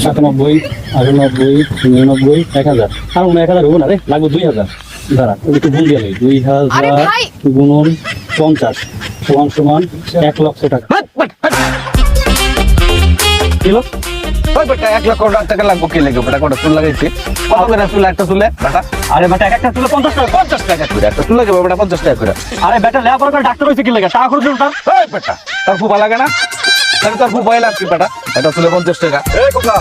97, 98, 99, 1000 আর মনে 1000 হবো না রে, লাগবে 2000। দাঁড়া একটু ভুল গেলে 2000 গুণন 50 সমান সমান 1,00,000 টাকা। কি হলো? ওই বেটা 1,00,000 টাকা লাগবে কি লাগবে বেটা? কোটা চুল লাগাইছি কত করে চুল? একটা চুলে বেটা? আরে বেটা একটা চুলে 50 টাকা। 50 টাকা করে একটা চুল লাগাবে বেটা, 50 টাকা করে। আরে বেটা লেখাপড়া করে ডাক্তার হইছে কি লাগে? টাকা খরচ করতাম। ওই বেটা তার ফুপা লাগে না? তাহলে তার ফুপাই লাগবে বেটা, এটা চুলে 50 টাকা। এই কথা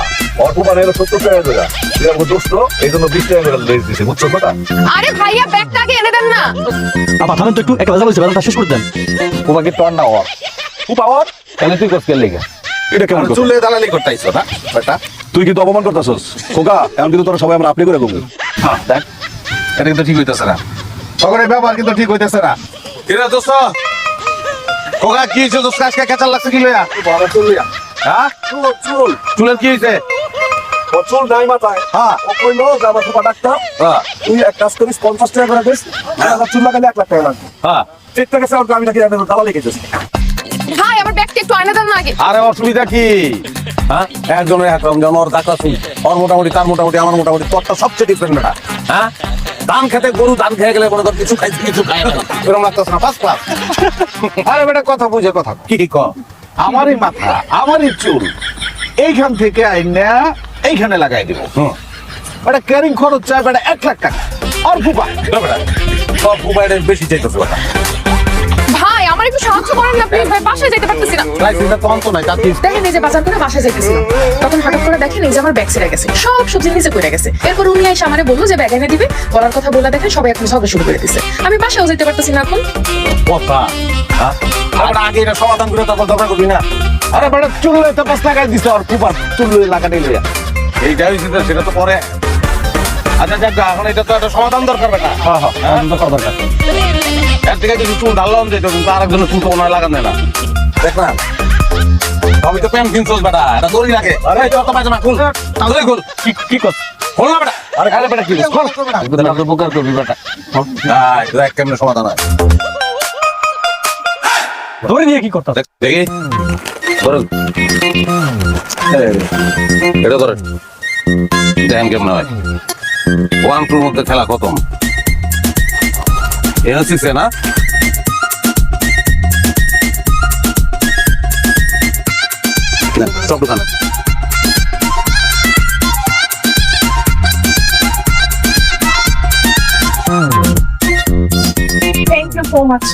অল্প মানে 70 টাকা করে তুই আমাকে দোষ তো এই জন্য 20 টাকা করে লেজ দিছে, বুঝছো কথা? আরে ভাইয়া ব্যাগটা আগে এনে দেন না। আপা থামেন তো একটু, একটা কথা বলছি, কথা শেষ করে দেন। ফুপাকে তোর না ওর ফুপা ওর, তাহলে তুই কোস কে লেগে এটা কেমন কথা? চুলে দালালি করতেইছো না বেটা? তুই কিন্তু অপমান করতেছস খোকা, এখন কিন্তু তোরা সবাই আমরা আপনি করে বলবো। হ্যাঁ দেখ এটা কিন্তু ঠিক হইতেছে না, তখন এই ব্যবহার কিন্তু ঠিক হইতেছে না। কিরে দোস্ত কোকা কি হয়েছে? দোস্ত আজকে কেচাল লাগছে কি লইয়া? হ্যাঁ চুল চুলের কি হয়েছে? ও চুল নাই মাথায়, হ্যাঁ ও কইলো যে আমার খোকা ডাক্তার, হ্যাঁ তুই এক কাজ করিস 50 টাকা করে দিস, আর চুল লাগালে 1,00,000 টাকা লাগবে। হ্যাঁ ঠিক থেকে স্যার আমি নাকি দালালি লিখেছিস। ভাই আমার ব্যাগটা একটু এনে দেন না আগে। আরে অসুবিধা কি? হ্যাঁ একজনের একরকম, যেমন ওর ডাক্তার শুনি ওর মোটামুটি, তার মোটামুটি, আমার মোটামুটি, তোরটা সবচেয়ে ডিফারেন্ট বেটা। হ্যাঁ ধান খেতে গরু ধান খেয়ে গেলে কোনো কিছু খাইছে কিছু খায় না, এরকম লাগতেছে না? First class. আরে বেটা কথা বুঝে কথা কি ক? আমারই মাথা আমারই চুল এইখান থেকে আইনা এইখানে লাগাই দিব। বেটা ক্যারিং খরচ চাই বেটা 1,00,000 টাকা। আর ফুপা বেটা সব ফুপা এটা বেশি চাইতেছে বেটা। ভাই আমার একটু সাহায্য করেন না প্লিজ, ভাই বাসায় যেতে পারতেছি না। লাইসেন্সটা তো অন্ত নাই তাতে দেখেন এই যে বাজার করে বাসায় যাইতেছিলাম, তখন হঠাৎ করে দেখেন এই যে আমার ব্যাগ ছেড়ে গেছে, সব সবজি নিচে পড়ে গেছে। এরপর উনি এসে আমারে বললো যে ব্যাগ এনে দিবে, বলার কথা বলে দেখেন সবাই এখন ঝগড়া শুরু করে দিছে। আমি বাসায়ও যেতে পারতেছি না এখন। কথা হ্যাঁ আমরা আগে এটা সমাধান করে তারপর দরকার করবি না। আরে বেটা চুলে তো 5 লাগাই দিছে আর ফুপার চুল লাগাই লইয়া এই যাই সেটা তো পরে। আচ্ছা যাক এখন এটা তো একটা সমাধান দরকার বেটা। হ্যাঁ হ্যাঁ দরকার দরকার। এর থেকে যদি চুল ঢাললাম যেত কিন্তু আরেকজনের চুল তো মনে হয় লাগান না। দেখ না আমি তো প্যান্ট কিনছস বেটা, এটা দড়ি লাগে। আরে তোর তো পায়জামা খুল, তাড়াতাড়ি খুল। কি কর খোল না বেটা। আরে খালে বেটা কি খোল, একদম তো বোকার করবি বেটা। হ্যাঁ দেখ কেমনে সমাধান হয়। ধরে নিয়ে কি করতে? দেখি ধরেন এটা ধরেন, দেখেন কেমন হয়। 1-2 মধ্যে খেলা খতম। এনসিসি না সব দোকানে থ্যাংক ইউ সো মাচ।